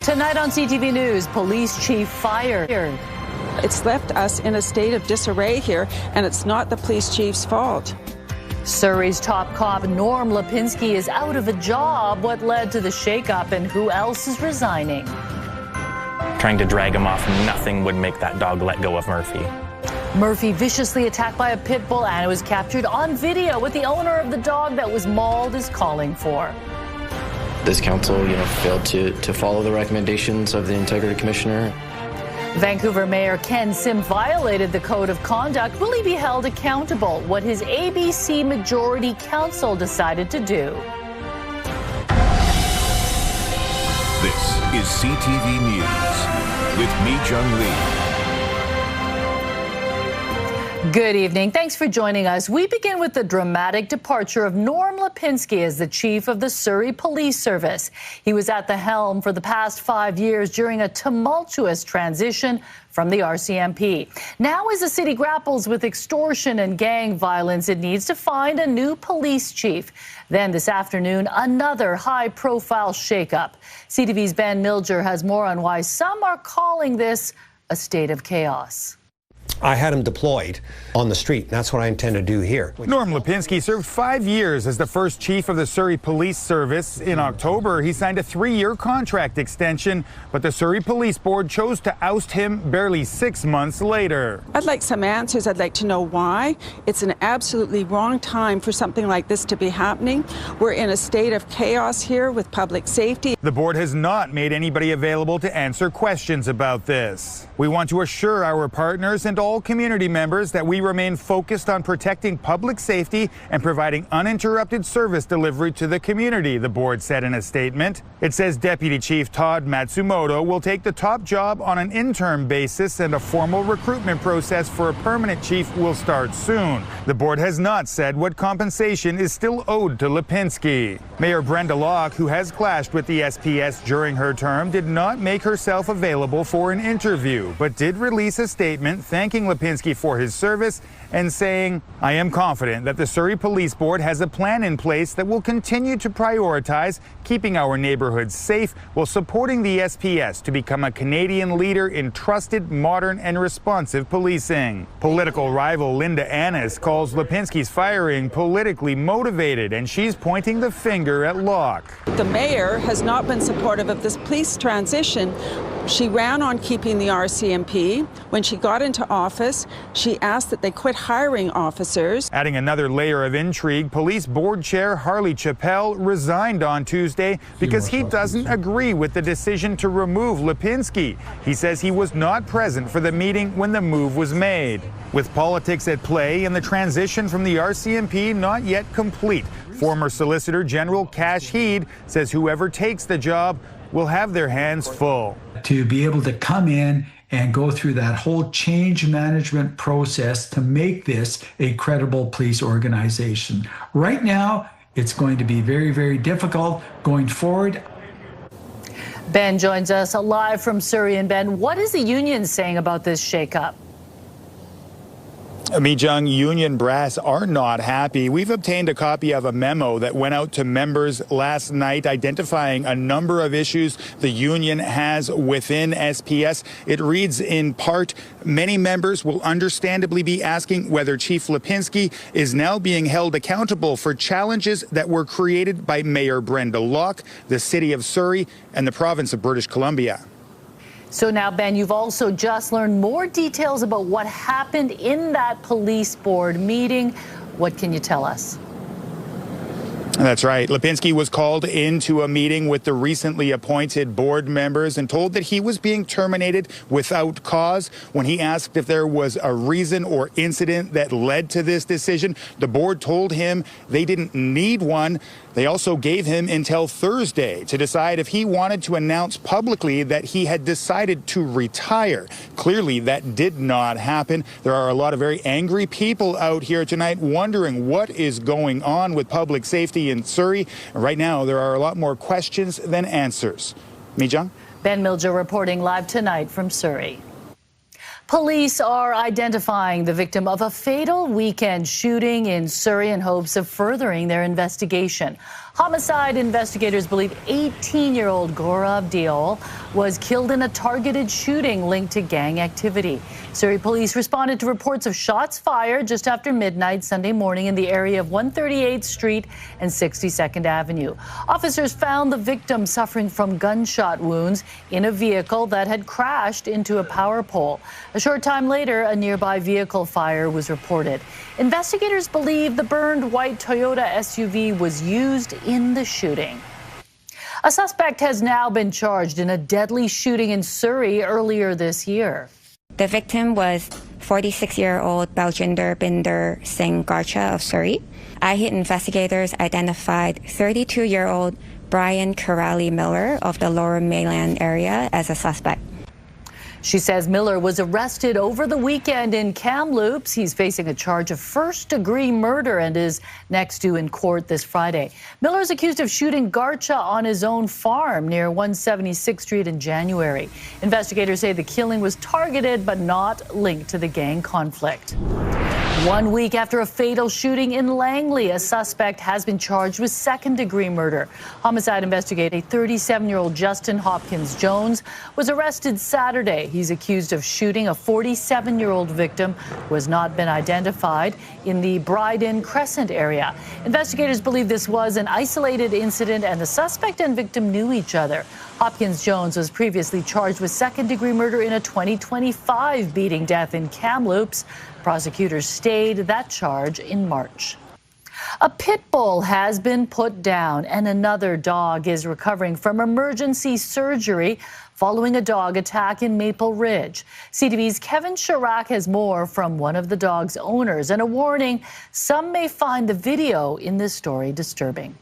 Tonight on CTV News, police chief fired. It's left us in a state of disarray here, and it's not the police chief's fault. Surrey's top cop Norm Lipinski is out of a job. What led to the shakeup and who else is resigning? Trying to drag him off, nothing would make that dog let go of Murphy. Murphy viciously attacked by a pit bull, and it was captured on video. What the owner of the dog that was mauled is calling for. This council, failed to follow the recommendations of the Integrity Commissioner. Vancouver Mayor Ken Sim violated the code of conduct. Will he be held accountable? What his ABC majority council decided to do. This is CTV News with me, Jung Lee. Good evening. Thanks for joining us. We begin with the dramatic departure of Norm Lipinski as the chief of the Surrey Police Service. He was at the helm for the past 5 years during a tumultuous transition from the RCMP. Now, as the city grapples with extortion and gang violence, it needs to find a new police chief. Then this afternoon, another high-profile shakeup. CTV's Ben Milger has more on why some are calling this a state of chaos. I had him deployed on the street, and that's what I intend to do here. Norm Lipinski served 5 years as the first chief of the Surrey Police Service. In October, he signed a 3-year contract extension, but the Surrey Police Board chose to oust him barely 6 months later. I'd like some answers. I'd like to know why. It's an absolutely wrong time for something like this to be happening. We're in a state of chaos here with public safety. The board has not made anybody available to answer questions about this. We want to assure our partners and all community members that we remain focused on protecting public safety and providing uninterrupted service delivery to the community, the board said in a statement. It says Deputy Chief Todd Matsumoto will take the top job on an interim basis, and a formal recruitment process for a permanent chief will start soon. The board has not said what compensation is still owed to Lipinski. Mayor Brenda Locke, who has clashed with the SPS during her term, did not make herself available for an interview, but did release a statement thanking Lipinski for his service and saying, "I am confident that the Surrey Police Board has a plan in place that will continue to prioritize keeping our neighborhoods safe while supporting the SPS to become a Canadian leader in trusted, modern and responsive policing." Political rival Linda Annis calls Lipinski's firing politically motivated, and she's pointing the finger at Locke. The mayor has not been supportive of this police transition. She ran on keeping the RCMP. When she got into office, she asked that they quit hiring officers. Adding another layer of intrigue, Police Board Chair Harley Chappell resigned on Tuesday because he doesn't agree with the decision to remove Lipinski. He says he was not present for the meeting when the move was made. With politics at play and the transition from the RCMP not yet complete, former Solicitor General Cash Heed says whoever takes the job will have their hands full. To be able to come in and go through that whole change management process to make this a credible police organization. Right now, it's going to be very, very difficult going forward. Ben joins us live from Surrey. And Ben, what is the union saying about this shakeup? Mijung, union brass are not happy. We've obtained a copy of a memo that went out to members last night identifying a number of issues the union has within SPS. It reads in part, many members will understandably be asking whether Chief Lipinski is now being held accountable for challenges that were created by Mayor Brenda Locke, the City of Surrey, and the province of British Columbia. So now, Ben, you've also just learned more details about what happened in that police board meeting. What can you tell us? That's right. Lipinski was called into a meeting with the recently appointed board members and told that he was being terminated without cause. When he asked if there was a reason or incident that led to this decision, the board told him they didn't need one. They also gave him until Thursday to decide if he wanted to announce publicly that he had decided to retire. Clearly, that did not happen. There are a lot of very angry people out here tonight wondering what is going on with public safety in Surrey. Right now, there are a lot more questions than answers. Mijang? Ben Milger reporting live tonight from Surrey. Police are identifying the victim of a fatal weekend shooting in Surrey in hopes of furthering their investigation. Homicide investigators believe 18-year-old Gaurav Deol was killed in a targeted shooting linked to gang activity. Surrey police responded to reports of shots fired just after midnight Sunday morning in the area of 138th Street and 62nd Avenue. Officers found the victim suffering from gunshot wounds in a vehicle that had crashed into a power pole. A short time later, a nearby vehicle fire was reported. Investigators believe the burned white Toyota SUV was used in the shooting. A suspect has now been charged in a deadly shooting in Surrey earlier this year. The victim was 46-year-old Baljinder Binder Singh Garcha of Surrey. IHIT investigators identified 32-year-old Brian Corrali Miller of the Lower Mainland area as a suspect. She says Miller was arrested over the weekend in Kamloops. He's facing a charge of first-degree murder and is next due in court this Friday. Miller is accused of shooting Garcha on his own farm near 176th Street in January. Investigators say the killing was targeted but not linked to the gang conflict. 1 week after a fatal shooting in Langley, a suspect has been charged with second-degree murder. Homicide investigator 37-year-old Justin Hopkins Jones was arrested Saturday. He's accused of shooting a 47-year-old victim who has not been identified in the Bryden Crescent area. Investigators believe this was an isolated incident and the suspect and victim knew each other. Hopkins Jones was previously charged with second-degree murder in a 2025 beating death in Kamloops. Prosecutors stayed that charge in March. A pit bull has been put down and another dog is recovering from emergency surgery following a dog attack in Maple Ridge. CTV's Kevin Chirac has more from one of the dog's owners and a warning, some may find the video in this story disturbing.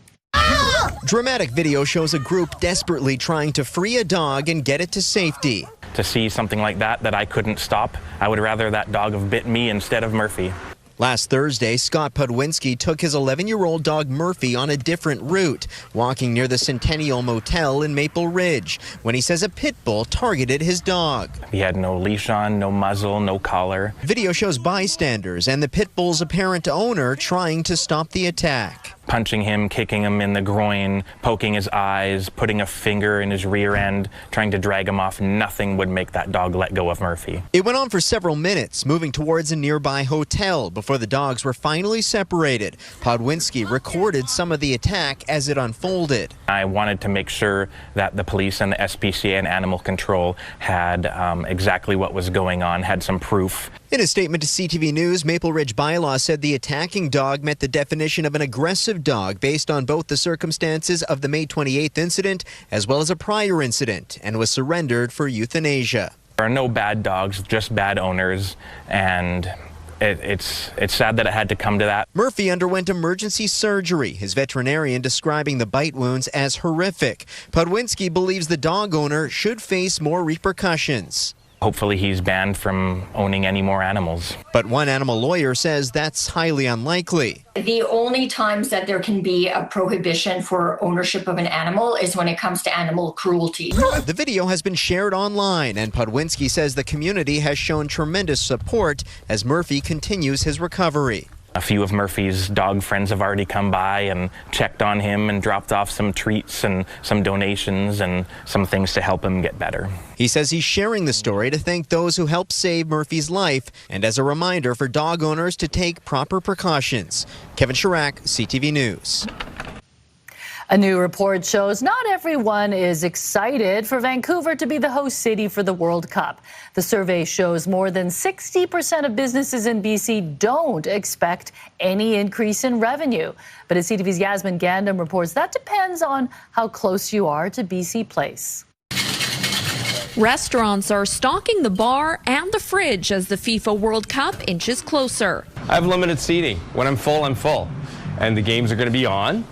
Dramatic video shows a group desperately trying to free a dog and get it to safety. To see something like that I couldn't stop, I would rather that dog have bit me instead of Murphy. Last Thursday, Scott Podwinski took his 11-year-old dog Murphy on a different route, walking near the Centenarian Motel in Maple Ridge, when he says a pit bull targeted his dog. He had no leash on, no muzzle, no collar. Video shows bystanders and the pit bull's apparent owner trying to stop the attack. Punching him, kicking him in the groin, poking his eyes, putting a finger in his rear end, trying to drag him off. Nothing would make that dog let go of Murphy. It went on for several minutes, moving towards a nearby hotel before the dogs were finally separated. Podwinski recorded some of the attack as it unfolded. I wanted to make sure that the police and the SPCA and Animal Control had exactly what was going on, had some proof. In a statement to CTV News, Maple Ridge bylaw said the attacking dog met the definition of an aggressive dog based on both the circumstances of the May 28th incident as well as a prior incident and was surrendered for euthanasia. There are no bad dogs, just bad owners, and it's sad that it had to come to that. Murphy underwent emergency surgery, his veterinarian describing the bite wounds as horrific. Podwinski believes the dog owner should face more repercussions. Hopefully he's banned from owning any more animals. But one animal lawyer says that's highly unlikely. The only times that there can be a prohibition for ownership of an animal is when it comes to animal cruelty. The video has been shared online, and Podwinski says the community has shown tremendous support as Murphy continues his recovery. A few of Murphy's dog friends have already come by and checked on him and dropped off some treats and some donations and some things to help him get better. He says he's sharing the story to thank those who helped save Murphy's life and as a reminder for dog owners to take proper precautions. Kevin Chirac, CTV News. A new report shows not everyone is excited for Vancouver to be the host city for the World Cup. The survey shows more than 60% of businesses in BC don't expect any increase in revenue. But as CTV's Yasmin Gandam reports, that depends on how close you are to BC Place. Restaurants are stocking the bar and the fridge as the FIFA World Cup inches closer. I have limited seating. When I'm full, I'm full. And the games are going to be on.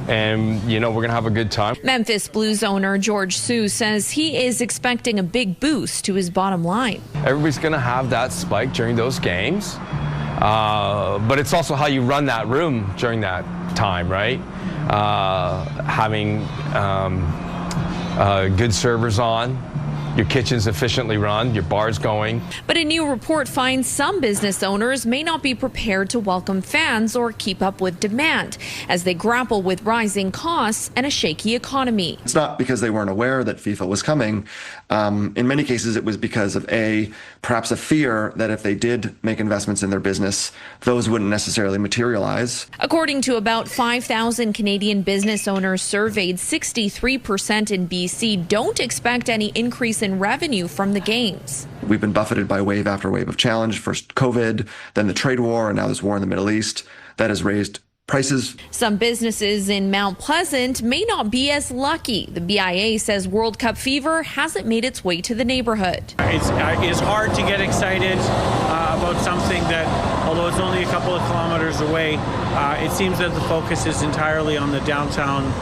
And, we're going to have a good time. Memphis Blues owner George Sue says he is expecting a big boost to his bottom line. Everybody's going to have that spike during those games. But it's also how you run that room during that time, right? Having good servers on, your kitchen's efficiently run, your bar's going. But a new report finds some business owners may not be prepared to welcome fans or keep up with demand as they grapple with rising costs and a shaky economy. It's not because they weren't aware that FIFA was coming. In many cases, it was because of perhaps a fear that if they did make investments in their business, those wouldn't necessarily materialize. According to about 5,000 Canadian business owners surveyed, 63% in BC don't expect any increase in revenue from the games. We've been buffeted by wave after wave of challenge. First COVID, then the trade war, and now this war in the Middle East that has raised prices. Some businesses in Mount Pleasant may not be as lucky. The BIA says World Cup fever hasn't made its way to the neighborhood. It's hard to get excited about something that, although it's only a couple of kilometers away, it seems that the focus is entirely on the downtown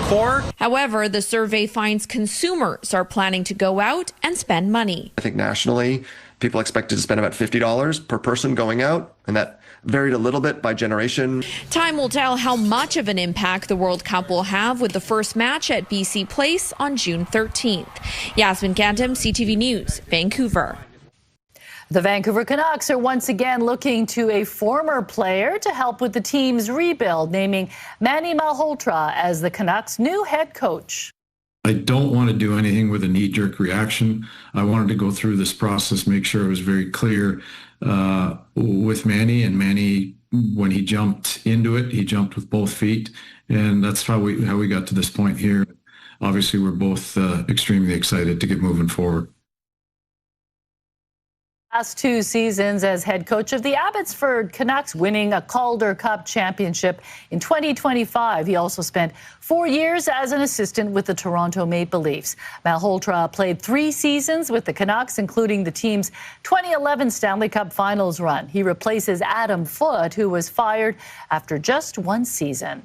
core. However, the survey finds consumers are planning to go out and spend money. I think nationally, people expected to spend about $50 per person going out, and that varied a little bit by generation. Time will tell how much of an impact the World Cup will have with the first match at BC Place on June 13th. Yasmin Gantam, CTV News, Vancouver. The Vancouver Canucks are once again looking to a former player to help with the team's rebuild, naming Manny Malhotra as the Canucks' new head coach. I don't want to do anything with a knee-jerk reaction. I wanted to go through this process, make sure it was very clear with Manny. And Manny, when he jumped into it, he jumped with both feet. And that's how we got to this point here. Obviously, we're both extremely excited to get moving forward. Last 2 seasons as head coach of the Abbotsford Canucks, winning a Calder Cup championship in 2025. He also spent 4 years as an assistant with the Toronto Maple Leafs. Malhotra played 3 seasons with the Canucks, including the team's 2011 Stanley Cup Finals run. He replaces Adam Foote, who was fired after just 1 season.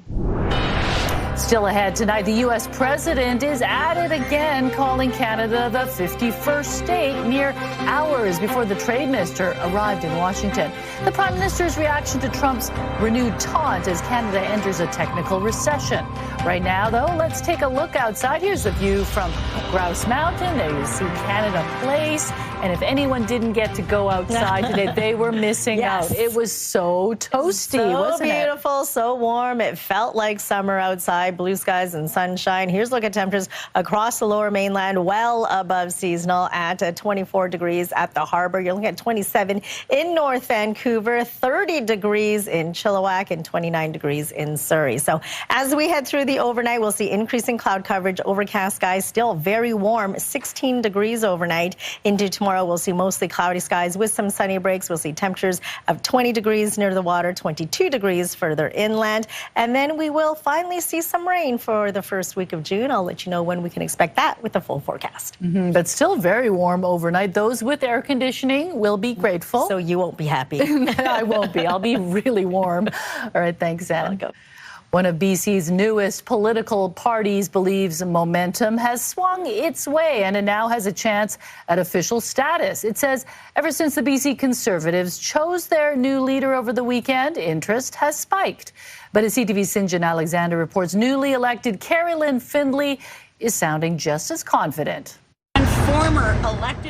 Still ahead tonight, the U.S. president is at it again, calling Canada the 51st state mere hours before the trade minister arrived in Washington. The prime minister's reaction to Trump's renewed taunt as Canada enters a technical recession. Right now, though, let's take a look outside. Here's the view from Grouse Mountain. There you see Canada Place. And if anyone didn't get to go outside today, they were missing out. It was so toasty, wasn't it? So beautiful, so warm. It felt like summer outside, blue skies and sunshine. Here's a look at temperatures across the lower mainland, well above seasonal at 24 degrees at the harbor. You're looking at 27 in North Vancouver, 30 degrees in Chilliwack, and 29 degrees in Surrey. So as we head through the overnight, we'll see increasing cloud coverage, overcast skies, still very warm, 16 degrees overnight. Into tomorrow, we'll see mostly cloudy skies with some sunny breaks. We'll see temperatures of 20 degrees near the water, 22 degrees further inland. And then we will finally see some rain for the first week of June. I'll let you know when we can expect that with the full forecast. But still very warm overnight. Those with air conditioning will be grateful. So you won't be happy. I won't be. I'll be really warm. All right, thanks, Anne. One of BC's newest political parties believes momentum has swung its way and it now has a chance at official status. It says ever since the BC Conservatives chose their new leader over the weekend, interest has spiked. But as CTV's Sinjan Alexander reports, newly elected Carrie Lynn Findlay is sounding just as confident.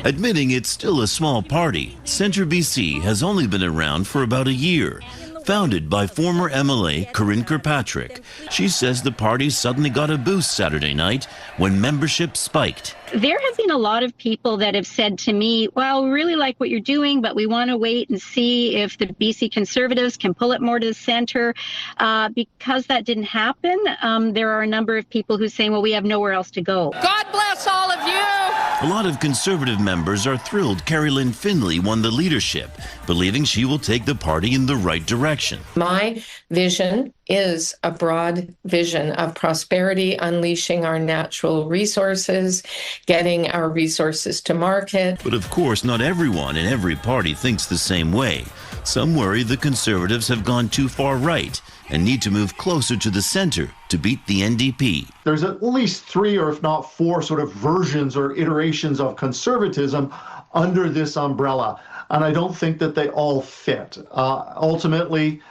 Admitting it's still a small party, Centre BC has only been around for about a year. Founded by former MLA Corinne Kirkpatrick, she says the party suddenly got a boost Saturday night when membership spiked. There have been a lot of people that have said to me, well, we really like what you're doing, but we want to wait and see if the BC Conservatives can pull it more to the center. Because that didn't happen, there are a number of people who say, well, we have nowhere else to go. God bless all of you. A lot of Conservative members are thrilled Carrie Lynn Findlay won the leadership, believing she will take the party in the right direction. My vision is a broad vision of prosperity, unleashing our natural resources, getting our resources to market. But of course, not everyone in every party thinks the same way. Some worry the Conservatives have gone too far right and need to move closer to the center to beat the NDP. There's at least 3 or if not 4 sort of versions or iterations of conservatism under this umbrella. and I don't think that they all fit. Ultimately,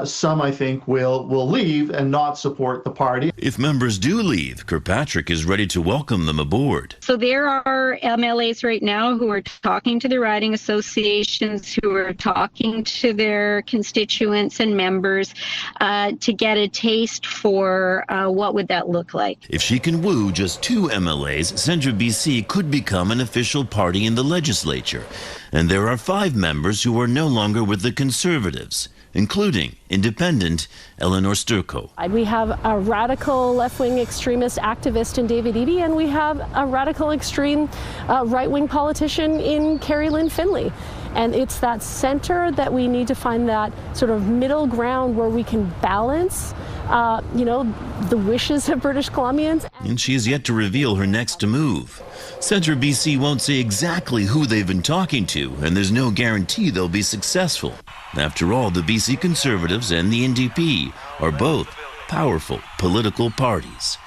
some, I think, will leave and not support the party. If members do leave, Kirkpatrick is ready to welcome them aboard. So there are MLAs right now who are talking to the riding associations, who are talking to their constituents and members to get a taste for what would that look like. If she can woo just 2 MLAs, Centre BC could become an official party in the legislature. And there are 5 members who are no longer with the Conservatives, including independent Eleanor Sturko. We have a radical left-wing extremist activist in David Eby, and we have a radical extreme right-wing politician in Carrie Lynn Finlay. And it's that center that we need to find, that sort of middle ground where we can balance, the wishes of British Columbians. And she is yet to reveal her next move. Centre BC won't say exactly who they've been talking to, and there's no guarantee they'll be successful. After all, the BC Conservatives and the NDP are both powerful political parties.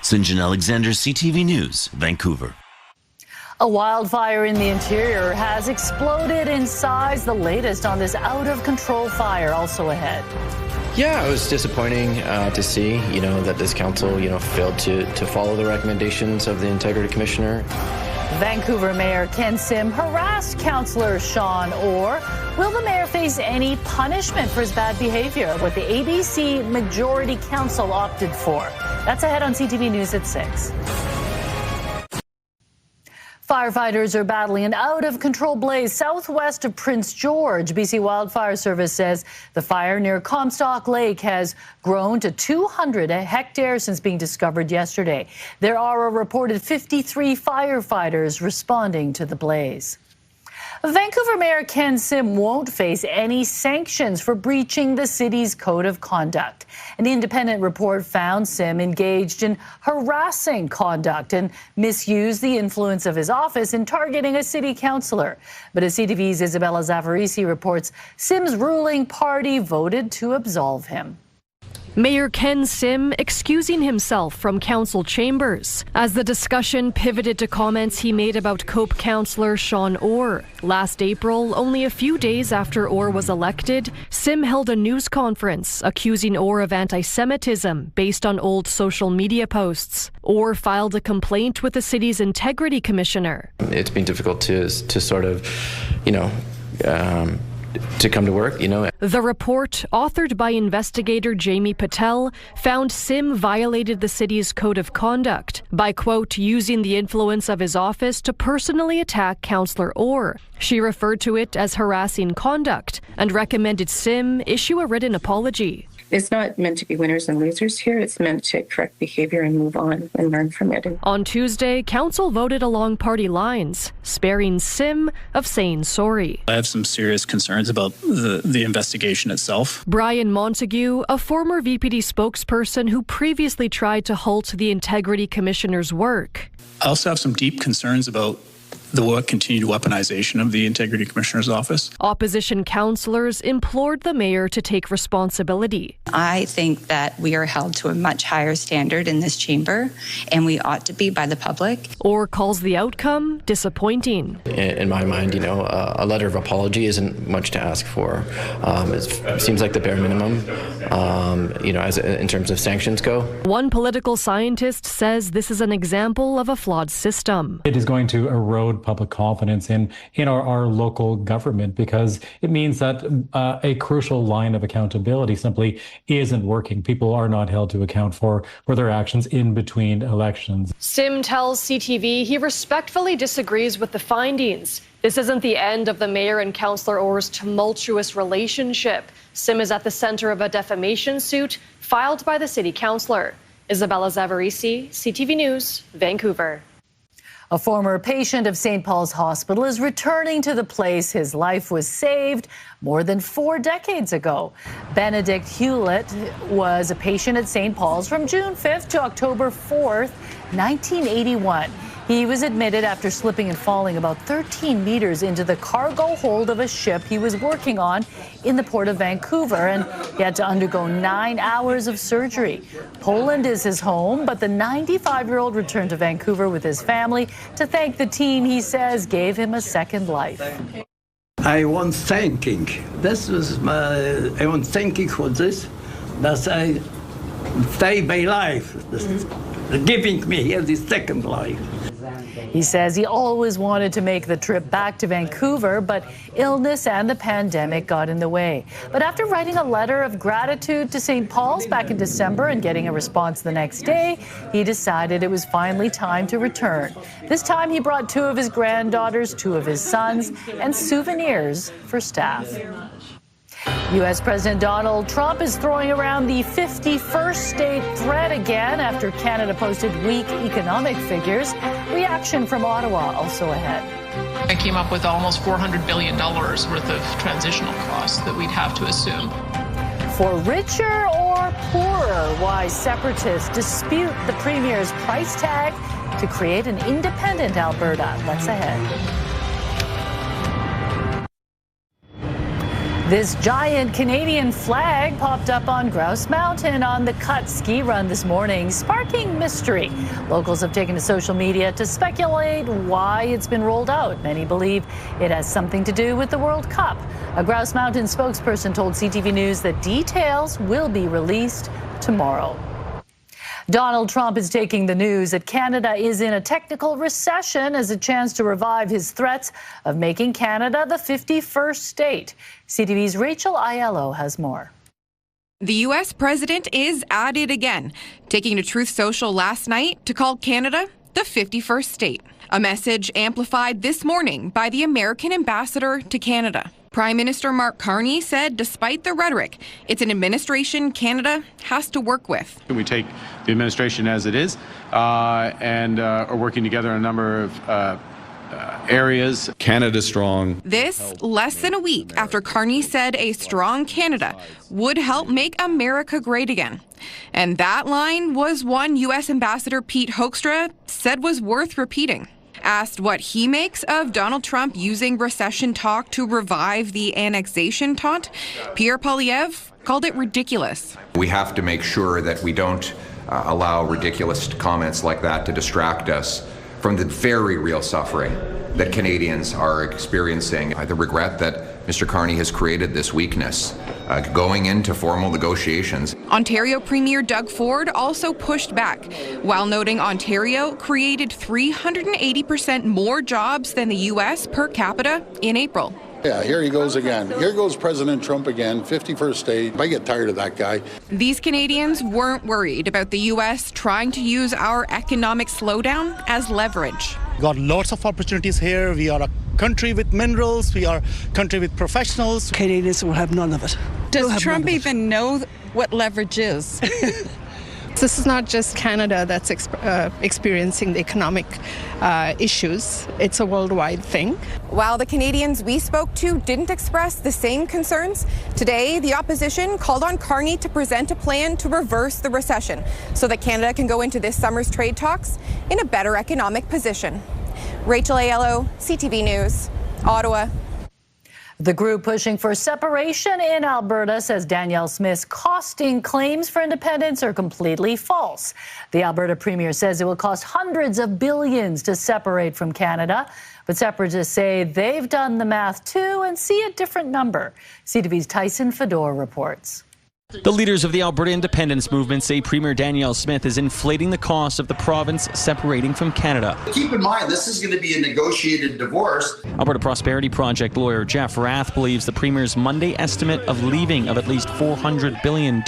St. John Alexander, CTV News, Vancouver. A wildfire in the interior has exploded in size. The latest on this out-of-control fire also ahead. Yeah, it was disappointing to see, that this council, failed to follow the recommendations of the Integrity Commissioner. Vancouver Mayor Ken Sim harassed Councillor Sean Orr. Will the mayor face any punishment for his bad behavior? What the ABC Majority Council opted for. That's ahead on CTV News at 6. Firefighters are battling an out-of-control blaze southwest of Prince George. BC Wildfire Service says the fire near Comstock Lake has grown to 200 hectares since being discovered yesterday. There are a reported 53 firefighters responding to the blaze. Vancouver Mayor Ken Sim won't face any sanctions for breaching the city's code of conduct. An independent report found Sim engaged in harassing conduct and misused the influence of his office in targeting a city councillor. But as CTV's Isabella Zavarisi reports, Sim's ruling party voted to absolve him. Mayor Ken Sim excusing himself from council chambers as the discussion pivoted to comments he made about Cope councillor Sean Orr. Last April, only a few days after Orr was elected, Sim held a news conference accusing Orr of anti-Semitism based on old social media posts. Orr filed a complaint with the city's Integrity Commissioner. It's been difficult to sort of, to come to work, The report, authored by investigator Jamie Patel, found Sim violated the city's code of conduct by, quote, using the influence of his office to personally attack Councillor Orr. She referred to it as harassing conduct and recommended Sim issue a written apology. It's not meant to be winners and losers here. It's meant to correct behavior and move on and learn from it. On Tuesday, council voted along party lines, sparing Sim of saying sorry. I have some serious concerns about the investigation itself. Brian Montague, a former VPD spokesperson who previously tried to halt the Integrity Commissioner's work. I also have some deep concerns about the continued weaponization of the Integrity Commissioner's office. Opposition councillors implored the mayor to take responsibility. I think that we are held to a much higher standard in this chamber, and we ought to be by the public. Or calls the outcome disappointing. In my mind, a letter of apology isn't much to ask for. It seems like the bare minimum, in terms of sanctions go. One political scientist says this is an example of a flawed system. It is going to erode public confidence in our local government, because it means that a crucial line of accountability simply isn't working. People are not held to account for their actions in between elections. Sim tells CTV he respectfully disagrees with the findings. This isn't the end of the mayor and Councillor Orr's tumultuous relationship. Sim is at the center of a defamation suit filed by the city councillor. Isabella Zavarisi, CTV News, Vancouver. A former patient of St. Paul's Hospital is returning to the place his life was saved more than 4 decades ago. Benedict Hewlett was a patient at St. Paul's from June 5th to October 4th, 1981. He was admitted after slipping and falling about 13 meters into the cargo hold of a ship he was working on in the port of Vancouver, and he had to undergo 9 hours of surgery. Poland is his home, but the 95-year-old returned to Vancouver with his family to thank the team he says gave him a second life. I want thanking. This was I want thanking for this. That I saved my life. Giving me the second life. He says he always wanted to make the trip back to Vancouver, but illness and the pandemic got in the way. But after writing a letter of gratitude to St. Paul's back in December and getting a response the next day, he decided it was finally time to return. This time he brought 2 of his granddaughters, 2 of his sons, and souvenirs for staff. U.S. President Donald Trump is throwing around the 51st state threat again after Canada posted weak economic figures. Reaction from Ottawa also ahead. I came up with almost $400 billion worth of transitional costs that we'd have to assume. For richer or poorer, why separatists dispute the Premier's price tag to create an independent Alberta. That's ahead. This giant Canadian flag popped up on Grouse Mountain on the Cut ski run this morning, sparking mystery. Locals have taken to social media to speculate why it's been rolled out. Many believe it has something to do with the World Cup. A Grouse Mountain spokesperson told CTV News that details will be released tomorrow. Donald Trump is taking the news that Canada is in a technical recession as a chance to revive his threats of making Canada the 51st state. CTV's Rachel Aiello has more. The U.S. president is at it again, taking to Truth Social last night to call Canada the 51st state. A message amplified this morning by the American ambassador to Canada. Prime Minister Mark Carney said despite the rhetoric, it's an administration Canada has to work with. We take the administration as it is and are working together on a number of areas. Canada strong. This less than a week after Carney said a strong Canada would help make America great again. And that line was one U.S. Ambassador Pete Hoekstra said was worth repeating. Asked what he makes of Donald Trump using recession talk to revive the annexation taunt, Pierre Poilievre called it ridiculous. We have to make sure that we don't allow ridiculous comments like that to distract us from the very real suffering that Canadians are experiencing. The regret that Mr. Carney has created this weakness going into formal negotiations. Ontario Premier Doug Ford also pushed back, while noting Ontario created 380% more jobs than the U.S. per capita in April. Yeah, here he goes again. Here goes President Trump again, 51st state. I get tired of that guy. These Canadians weren't worried about the U.S. trying to use our economic slowdown as leverage. We've got lots of opportunities here. We are a country with minerals. We are a country with professionals. Canadians will have none of it. Does Trump even know what leverage is? This is not just Canada that's experiencing the economic issues. It's a worldwide thing. While the Canadians we spoke to didn't express the same concerns, today the opposition called on Carney to present a plan to reverse the recession so that Canada can go into this summer's trade talks in a better economic position. Rachel Aiello, CTV News, Ottawa. The group pushing for separation in Alberta says Danielle Smith's costing claims for independence are completely false. The Alberta Premier says it will cost hundreds of billions to separate from Canada, but separatists say they've done the math too and see a different number. CTV's Tyson Fedor reports. The leaders of the Alberta independence movement say Premier Danielle Smith is inflating the cost of the province separating from Canada. Keep in mind, this is going to be a negotiated divorce. Alberta Prosperity Project lawyer Jeff Rath believes the Premier's Monday estimate of leaving of at least $400 billion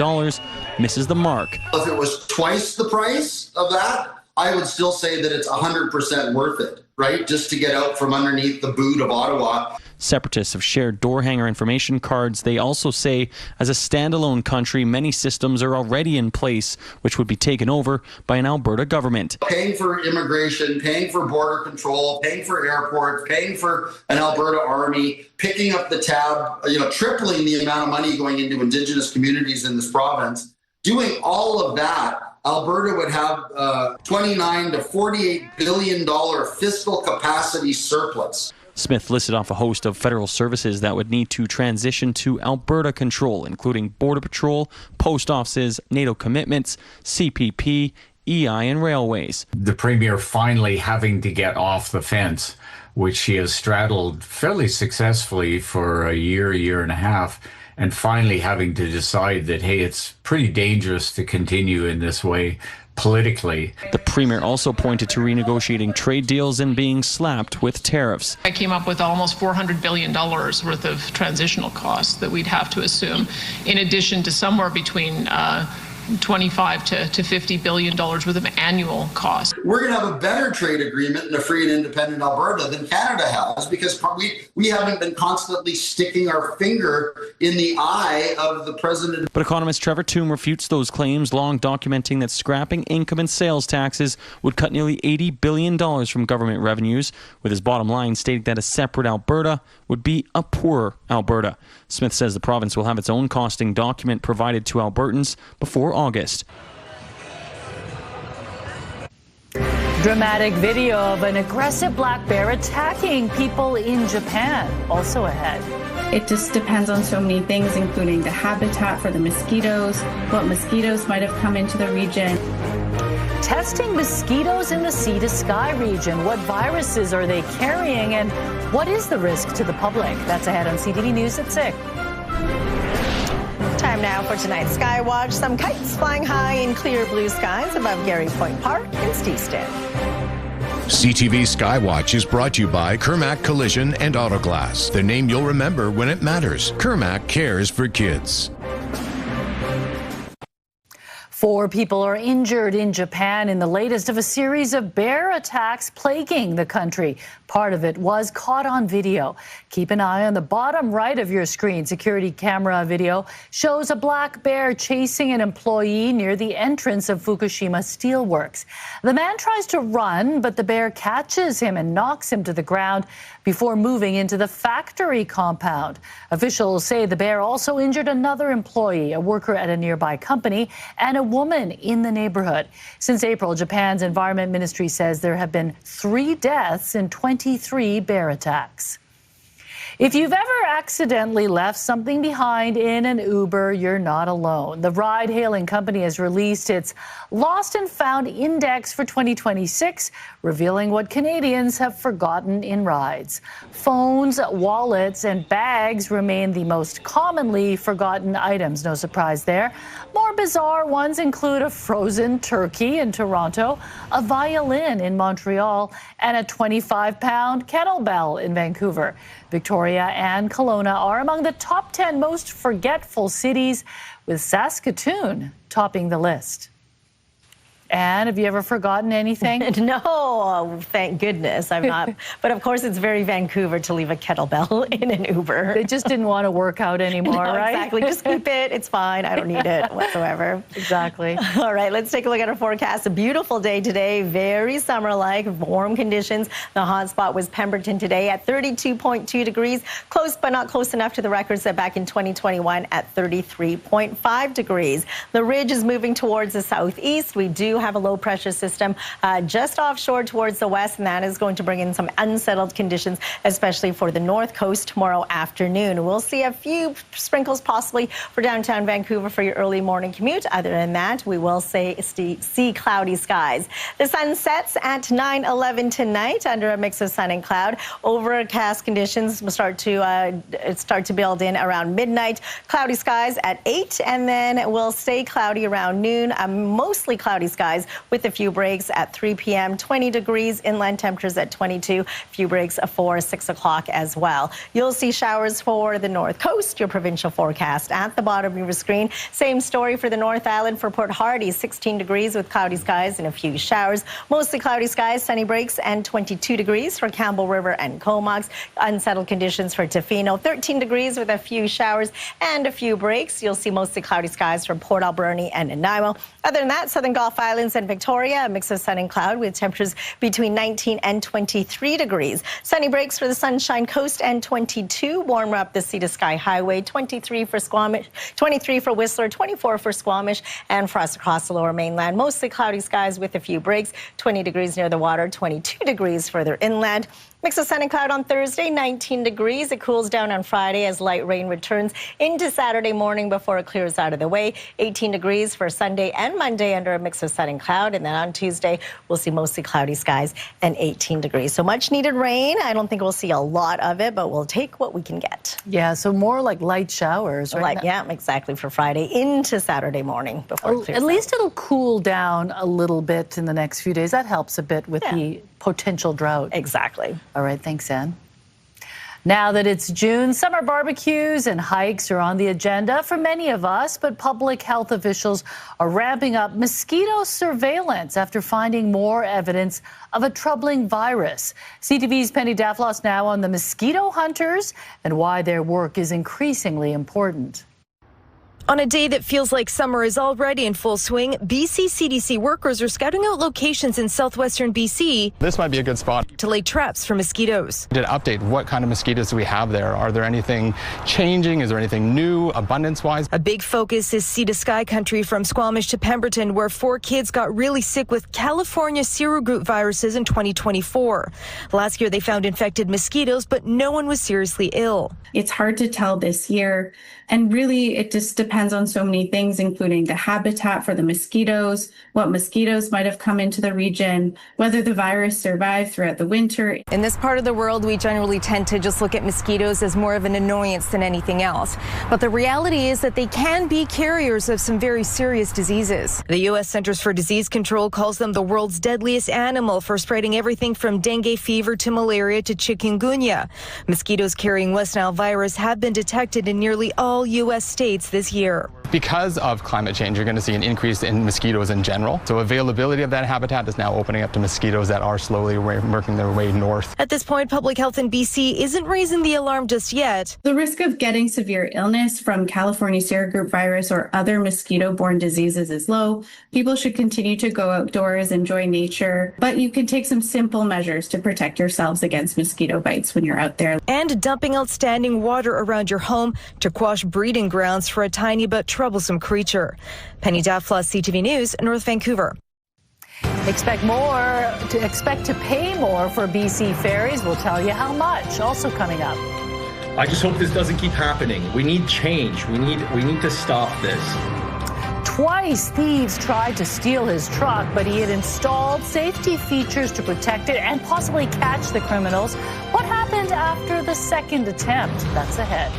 misses the mark. If it was twice the price of that, I would still say that it's 100% worth it, right? Just to get out from underneath the boot of Ottawa. Separatists have shared door hanger information cards. They also say, as a standalone country, many systems are already in place, which would be taken over by an Alberta government. Paying for immigration, paying for border control, paying for airports, paying for an Alberta army, picking up the tab, tripling the amount of money going into Indigenous communities in this province. Doing all of that, Alberta would have $29 to $48 billion fiscal capacity surplus. Smith listed off a host of federal services that would need to transition to Alberta control, including Border Patrol, post offices, NATO commitments, CPP, EI and railways. The Premier finally having to get off the fence, which she has straddled fairly successfully for a year and a half, and finally having to decide that, hey, it's pretty dangerous to continue in this way politically. The Premier also pointed to renegotiating trade deals and being slapped with tariffs. I came up with almost $400 billion worth of transitional costs that we'd have to assume, in addition to somewhere between $25 to $50 billion worth of annual costs. We're going to have a better trade agreement in a free and independent Alberta than Canada has, because we haven't been constantly sticking our finger in the eye of the president. But economist Trevor Toome refutes those claims, long documenting that scrapping income and sales taxes would cut nearly $80 billion from government revenues, with his bottom line stating that a separate Alberta would be a poorer Alberta. Smith says the province will have its own costing document provided to Albertans before August. Dramatic video of an aggressive black bear attacking people in Japan also ahead. It just depends on so many things, including the habitat for the mosquitoes, what mosquitoes might have come into the region. Testing mosquitoes in the sea to sky region. What viruses are they carrying, and what is the risk to the public? That's ahead on CTV News at 6. Time now for tonight's Skywatch. Some kites flying high in clear blue skies above Garry Point Park in Steeston. CTV Skywatch is brought to you by Kermac Collision and Autoglass, the name you'll remember when it matters. Kermac cares for kids. 4 people are injured in Japan in the latest of a series of bear attacks plaguing the country. Part of it was caught on video. Keep an eye on the bottom right of your screen. Security camera video shows a black bear chasing an employee near the entrance of Fukushima Steelworks. The man tries to run, but the bear catches him and knocks him to the ground before moving into the factory compound. Officials say the bear also injured another employee, a worker at a nearby company, and a woman in the neighborhood. Since April, Japan's Environment Ministry says there have been 3 deaths in 23 bear attacks. If you've ever accidentally left something behind in an Uber, you're not alone. The ride-hailing company has released its Lost and Found Index for 2026, revealing what Canadians have forgotten in rides. Phones, wallets, and bags remain the most commonly forgotten items. No surprise there. More bizarre ones include a frozen turkey in Toronto, a violin in Montreal, and a 25-pound kettlebell in Vancouver. Victoria and Kelowna are among the top 10 most forgetful cities, with Saskatoon topping the list. And have you ever forgotten anything? No, thank goodness I've not. But of course, it's very Vancouver to leave a kettlebell in an Uber. They just didn't want to work out anymore, No, right? Exactly. Just keep it. It's fine. I don't need it whatsoever. Exactly. All right, let's take a look at our forecast. A beautiful day today, very summer-like, warm conditions. The hot spot was Pemberton today at 32.2 degrees, close but not close enough to the record set back in 2021 at 33.5 degrees. The ridge is moving towards the southeast. We do have a low pressure system just offshore towards the west, and that is going to bring in some unsettled conditions, especially for the north coast tomorrow afternoon. We'll see a few sprinkles possibly for downtown Vancouver for your early morning commute. Other than that, we will see cloudy skies. The sun sets at 9:11 tonight under a mix of sun and cloud. Overcast conditions will start to build in around midnight. Cloudy skies at 8, and then it will stay cloudy around noon. Mostly cloudy skies with a few breaks at 3 p.m. 20 degrees, inland temperatures at 22, few breaks for 6 o'clock as well. You'll see showers for the north coast, your provincial forecast at the bottom of your screen. Same story for the North Island. For Port Hardy, 16 degrees with cloudy skies and a few showers. Mostly cloudy skies, sunny breaks, and 22 degrees for Campbell River and Comox. Unsettled conditions for Tofino, 13 degrees with a few showers and a few breaks. You'll see mostly cloudy skies from Port Alberni and Nanaimo. Other than that, Southern Gulf Islands and Victoria, a mix of sun and cloud with temperatures between 19 and 23 degrees. Sunny breaks for the Sunshine Coast and 22. Warmer up the Sea to Sky Highway, 23 for Squamish, 23 for Whistler, 24 for Squamish, and frost across the lower mainland. Mostly cloudy skies with a few breaks, 20 degrees near the water, 22 degrees further inland. Mix of sun and cloud on Thursday, 19 degrees. It cools down on Friday as light rain returns into Saturday morning before it clears out of the way. 18 degrees for Sunday and Monday under a mix of sun sun and cloud. And then on Tuesday, we'll see mostly cloudy skies and 18 degrees. So much needed rain. I don't think we'll see a lot of it, but we'll take what we can get. Yeah, so more like light showers, right? Yeah, exactly, for Friday into Saturday morning. Before At least it'll cool down a little bit in the next few days. That helps a bit with the potential drought. Exactly. All right, thanks, Anne. Now that it's June, summer barbecues and hikes are on the agenda for many of us, but public health officials are ramping up mosquito surveillance after finding more evidence of a troubling virus. CTV's Penny Daflos now on the mosquito hunters and why their work is increasingly important. On a day that feels like summer is already in full swing, BC CDC workers are scouting out locations in southwestern BC. This might be a good spot to lay traps for mosquitoes. Did update what kind of mosquitoes do we have there? Are there anything changing? Is there anything new abundance-wise? A big focus is sea to sky country from Squamish to Pemberton, where 4 kids got really sick with California serogroup viruses in 2024. Last year they found infected mosquitoes, but no one was seriously ill. It's hard to tell this year, and really it just depends on so many things, including the habitat for the mosquitoes, what mosquitoes might have come into the region, whether the virus survived throughout the winter. In this part of the world, we generally tend to just look at mosquitoes as more of an annoyance than anything else. But the reality is that they can be carriers of some very serious diseases. The U.S. Centers for Disease Control calls them the world's deadliest animal for spreading everything from dengue fever to malaria to chikungunya. Mosquitoes carrying West Nile virus have been detected in nearly all U.S. states this year. Because of climate change, you're going to see an increase in mosquitoes in general. So availability of that habitat is now opening up to mosquitoes that are slowly working their way north. At this point, public health in BC isn't raising the alarm just yet. The risk of getting severe illness from California serogroup virus or other mosquito-borne diseases is low. People should continue to go outdoors, enjoy nature, but you can take some simple measures to protect yourselves against mosquito bites when you're out there. And dumping outstanding water around your home to quash breeding grounds for a tiny but troublesome creature. Penny Daflos, CTV News, North Vancouver. Expect to pay more for BC ferries. We'll tell you how much. Also coming up. I just hope this doesn't keep happening. We need change. We need to stop this. Twice thieves tried to steal his truck, but he had installed safety features to protect it and possibly catch the criminals. What happened after the second attempt? That's ahead.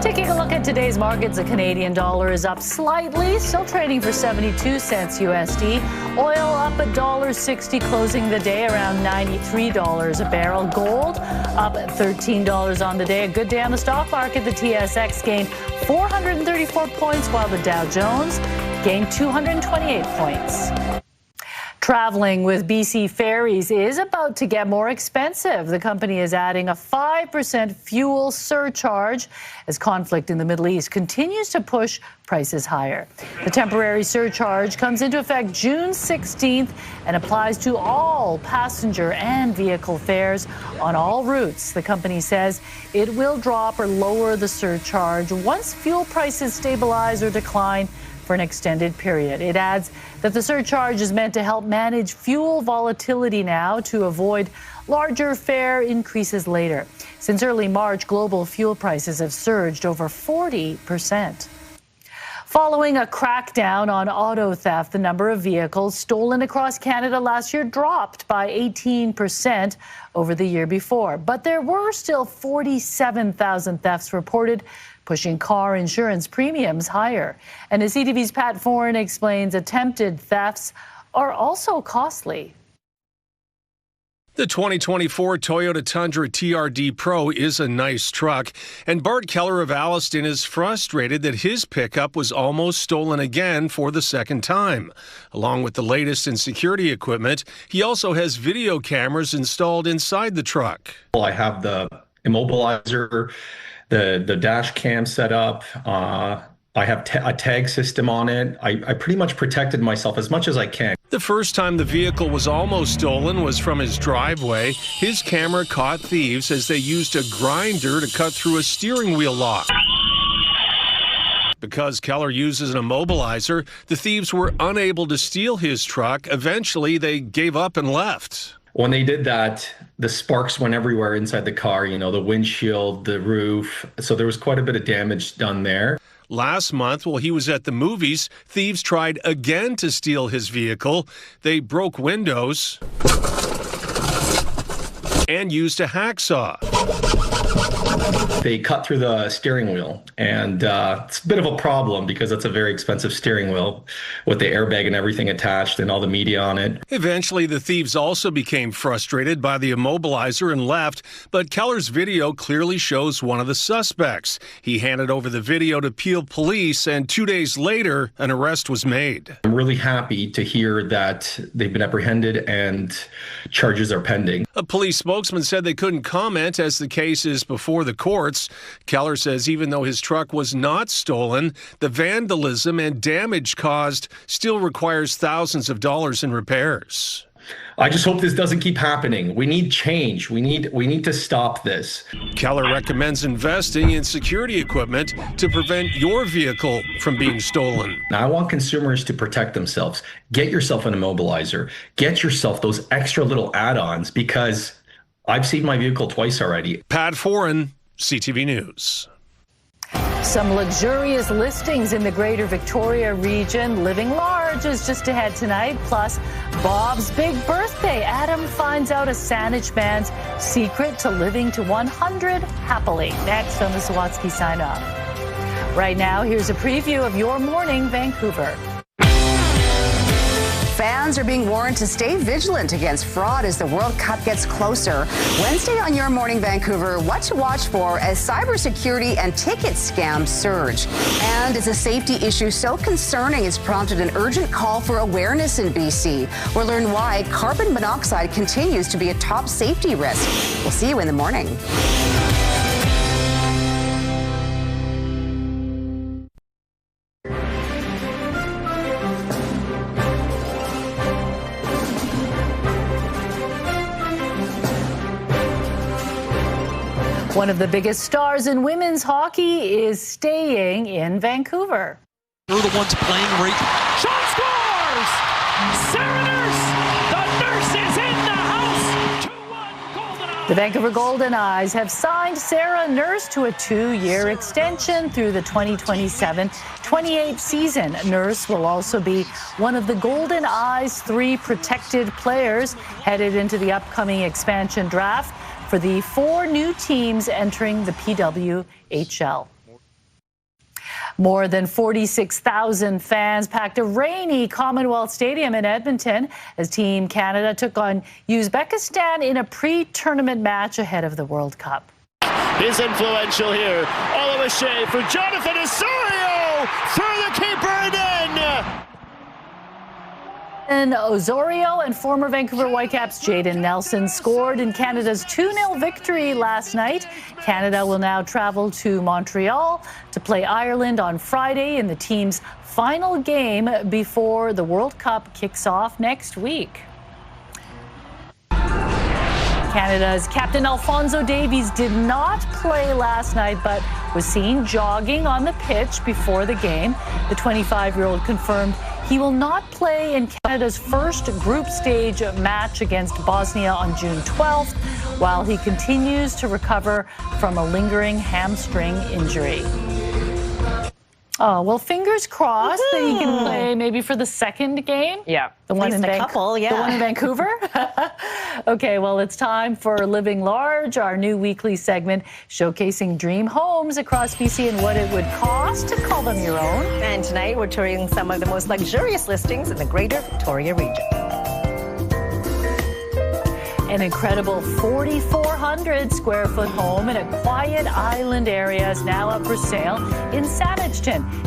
Taking a look at today's markets, the Canadian dollar is up slightly, still trading for 72 cents USD. Oil up $1.60, closing the day around $93 a barrel. Gold up $13 on the day. A good day on the stock market. The TSX gained 434 points, while the Dow Jones gained 228 points. Traveling with BC Ferries is about to get more expensive. The company is adding a 5% fuel surcharge as conflict in the Middle East continues to push prices higher. The temporary surcharge comes into effect June 16th and applies to all passenger and vehicle fares on all routes. The company says it will drop or lower the surcharge once fuel prices stabilize or decline for an extended period. It adds that the surcharge is meant to help manage fuel volatility now to avoid larger fare increases later. Since early March, global fuel prices have surged over 40%. Following a crackdown on auto theft, the number of vehicles stolen across Canada last year dropped by 18% over the year before. But there were still 47,000 thefts reported, pushing car insurance premiums higher. And as CTV's Pat Foran explains, attempted thefts are also costly. The 2024 Toyota Tundra TRD Pro is a nice truck, and Bart Keller of Alliston is frustrated that his pickup was almost stolen again for the second time. Along with the latest in security equipment, he also has video cameras installed inside the truck. I have the immobilizer, the dash cam set up. I have a tag system on it. I pretty much protected myself as much as I can. The first time the vehicle was almost stolen was from his driveway. His camera caught thieves as they used a grinder to cut through a steering wheel lock. Because Keller uses an immobilizer, the thieves were unable to steal his truck. Eventually, they gave up and left. When they did that, the sparks went everywhere inside the car, the windshield, the roof. So there was quite a bit of damage done there. Last month, while he was at the movies, thieves tried again to steal his vehicle. They broke windows and used a hacksaw. They cut through the steering wheel, and it's a bit of a problem because it's a very expensive steering wheel with the airbag and everything attached and all the media on it. Eventually, the thieves also became frustrated by the immobilizer and left, but Keller's video clearly shows one of the suspects. He handed over the video to Peel Police, and 2 days later, an arrest was made. I'm really happy to hear that they've been apprehended and charges are pending. A police spokesman said they couldn't comment as the case is before the courts. Keller says even though his truck was not stolen, the vandalism and damage caused still requires thousands of dollars in repairs. I just hope this doesn't keep happening. We need change. We need to stop this. Keller recommends investing in security equipment to prevent your vehicle from being stolen. Now, I want consumers to protect themselves. Get yourself an immobilizer. Get yourself those extra little add-ons because I've seen my vehicle twice already. Pat Foran, CTV News. Some luxurious listings in the Greater Victoria region. Living Large is just ahead tonight. Plus, Bob's big birthday. Adam finds out a Saanich man's secret to living to 100 happily. Next on the Sawatsky Sign Off. Right now, here's a preview of your morning, Vancouver. Fans are being warned to stay vigilant against fraud as the World Cup gets closer. Wednesday on Your Morning Vancouver, what to watch for as cybersecurity and ticket scams surge. And as a safety issue so concerning, it's prompted an urgent call for awareness in BC. We'll learn why carbon monoxide continues to be a top safety risk. We'll see you in the morning. One of the biggest stars in women's hockey is staying in Vancouver. They're the ones playing right. Shot scores! Sarah Nurse! The Nurse is in the house! 2-1 Golden Eyes! The Vancouver Golden Eyes have signed Sarah Nurse to a 2-year extension through the 2027-28 season. Nurse will also be one of the Golden Eyes' 3 protected players headed into the upcoming expansion draft for the 4 new teams entering the PWHL. More than 46,000 fans packed a rainy Commonwealth Stadium in Edmonton as Team Canada took on Uzbekistan in a pre-tournament match ahead of the World Cup. Is influential here. Oluwaseyi for Jonathan Osorio through the keeper and in. And Osorio and former Vancouver Whitecaps Jayden Nelson scored in Canada's 2-0 victory last night. Canada will now travel to Montreal to play Ireland on Friday in the team's final game before the World Cup kicks off next week. Canada's captain Alphonso Davies did not play last night, but was seen jogging on the pitch before the game. The 25-year-old confirmed he will not play in Canada's first group stage match against Bosnia on June 12th, while he continues to recover from a lingering hamstring injury. Oh, well, fingers crossed that he can play maybe for the second game. Yeah, the one in a couple, yeah. The one in Vancouver. Okay, well, it's time for Living Large, our new weekly segment showcasing dream homes across BC and what it would cost to call them your own. And tonight we're touring some of the most luxurious listings in the Greater Victoria region. An incredible 4,400 square foot home in a quiet island area is now up for sale in Saanich.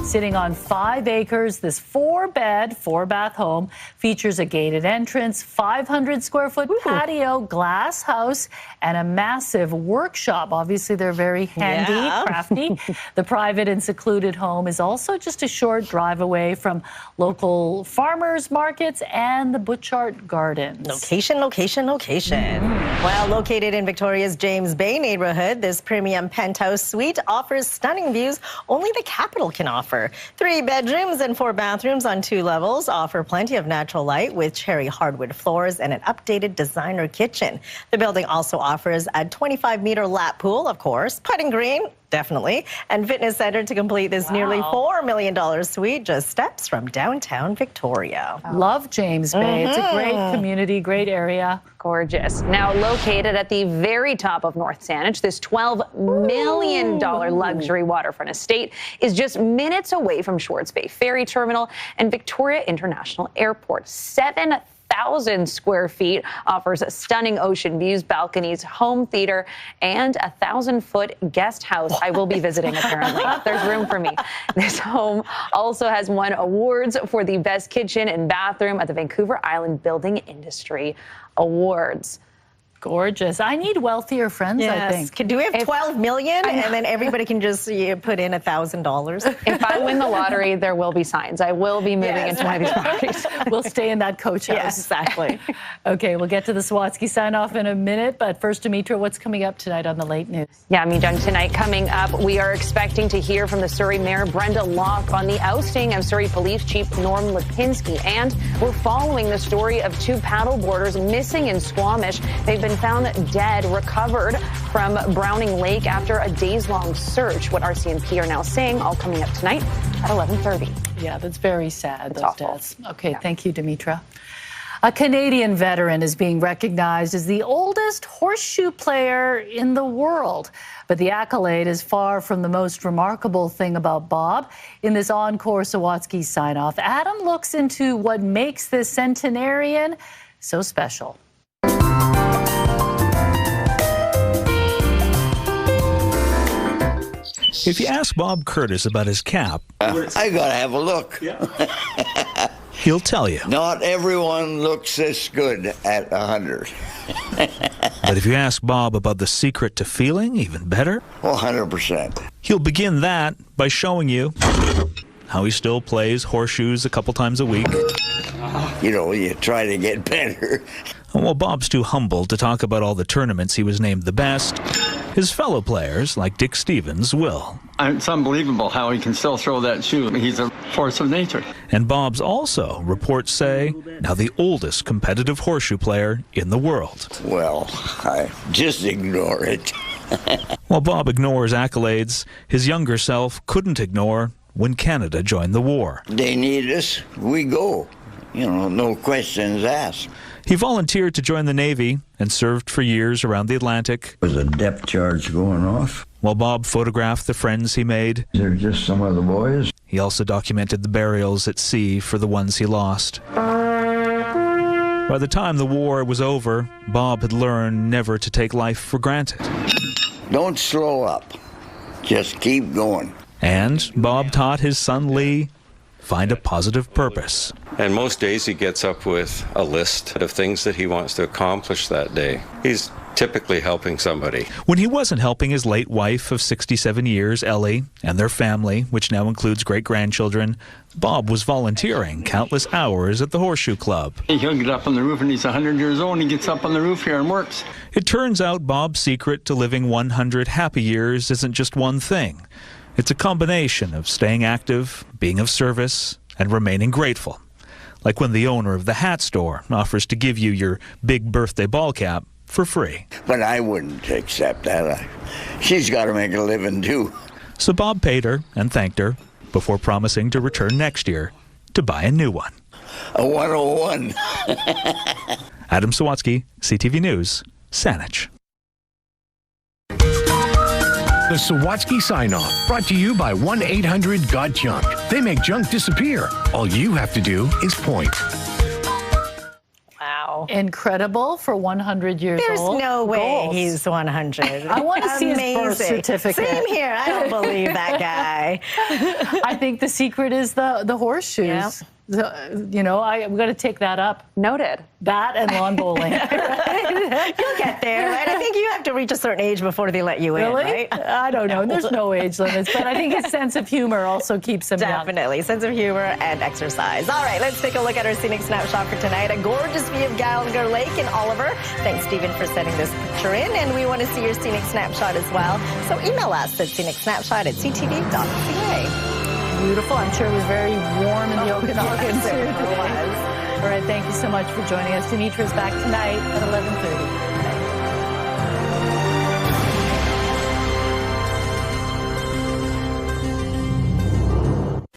Sitting on 5 acres, this 4-bed, 4-bath home features a gated entrance, 500 square foot patio, glass house, and a massive workshop. Obviously, they're very handy, crafty. The private and secluded home is also just a short drive away from local farmers markets and the Butchart Gardens. Location, location, location. kitchen. Well, located in Victoria's James Bay neighborhood, this premium penthouse suite offers stunning views only the capital can offer. 3 bedrooms and 4 bathrooms on 2 levels offer plenty of natural light with cherry hardwood floors and an updated designer kitchen. The building also offers a 25-meter lap pool, of course, putting green, definitely, and fitness center to complete this nearly $4 million suite, just steps from downtown Victoria. Love James Bay. It's a great community, great area. Gorgeous. Now located at the very top of North Saanich, this $12 million luxury waterfront estate is just minutes away from Schwartz Bay Ferry Terminal and Victoria International Airport. 7,000 square feet, offers stunning ocean views, balconies, home theater, and a 1,000-foot guest house. I will be visiting, apparently. There's room for me. This home also has won awards for the best kitchen and bathroom at the Vancouver Island Building Industry Awards. Gorgeous. I need wealthier friends, I think. Do we have 12 million and then everybody can just put in $1,000? If I win the lottery, there will be signs. I will be moving into one of these properties. We'll stay in that coach house. Yes, exactly. Okay, we'll get to the Sawatsky sign-off in a minute, but first, Dimitra, what's coming up tonight on the Late News? Yeah, Mijung, tonight coming up, we are expecting to hear from the Surrey Mayor Brenda Locke on the ousting of Surrey Police Chief Norm Lipinski, and we're following the story of 2 paddleboarders missing in Squamish. They've been found dead, recovered from Browning Lake after a days-long search. What RCMP are now saying, all coming up tonight at 11:30. Yeah, that's very sad, those awful. deaths. Okay, thank you, Dimitra. A Canadian veteran is being recognized as the oldest horseshoe player in the world. But the accolade is far from the most remarkable thing about Bob. In this Encore Sawatsky sign-off, Adam looks into what makes this centenarian so special. If you ask Bob Curtis about his cap, I gotta have a look. he'll tell you. Not everyone looks this good at 100. But if you ask Bob about the secret to feeling even better, 100%. He'll begin that by showing you how he still plays horseshoes a couple times a week. You know, you try to get better. And while Bob's too humble to talk about all the tournaments he was named the best, his fellow players, like Dick Stevens, will. It's unbelievable how he can still throw that shoe. He's a force of nature. And Bob's also, reports say, now the oldest competitive horseshoe player in the world. Well, I just ignore it. While Bob ignores accolades, his younger self couldn't ignore when Canada joined the war. They need us, we go. You know, no questions asked. He volunteered to join the Navy and served for years around the Atlantic. Was a depth charge going off? While Bob photographed the friends he made, They're just some of the boys. He also documented the burials at sea for the ones he lost. By the time the war was over, Bob had learned never to take life for granted. Don't slow up. Just keep going. And Bob taught his son Lee, find a positive purpose. And most days he gets up with a list of things that he wants to accomplish that day. He's typically helping somebody. When he wasn't helping his late wife of 67 years, Ellie, and their family, which now includes great-grandchildren, Bob was volunteering countless hours at the Horseshoe Club. He'll get up on the roof and he's 100 years old and he gets up on the roof here and works. It turns out Bob's secret to living 100 happy years isn't just one thing. It's a combination of staying active, being of service, and remaining grateful. Like when the owner of the hat store offers to give you your big birthday ball cap for free. But I wouldn't accept that. She's got to make a living too. So Bob paid her and thanked her before promising to return next year to buy a new one. A 101. Adam Sawatsky, CTV News, Saanich. The Sawatsky Sign-Off, brought to you by 1-800-GOT-JUNK. They make junk disappear. All you have to do is point. Wow. Incredible for 100 years There's old. There's no way Goals. he's 100. I want to see his birth certificate. Same here. I don't believe that guy. I think the secret is the horseshoes. Yeah. You know, I'm going to take that up. Noted. That and lawn bowling. You'll get there, right? I think you have to reach a certain age before they let you in, right? I don't know. There's no age limits, but I think his sense of humor also keeps him Definitely. young. Sense of humor and exercise. All right, let's take a look at our scenic snapshot for tonight. A gorgeous view of Gallagher Lake in Oliver. Thanks, Stephen, for sending this picture in, and we want to see your scenic snapshot as well. So email us at scenicsnapshot@ctv.ca. Beautiful. I'm sure it was very warm in the Okanagan too today. All right, thank you so much for joining us. Denitra is back tonight at 11:30.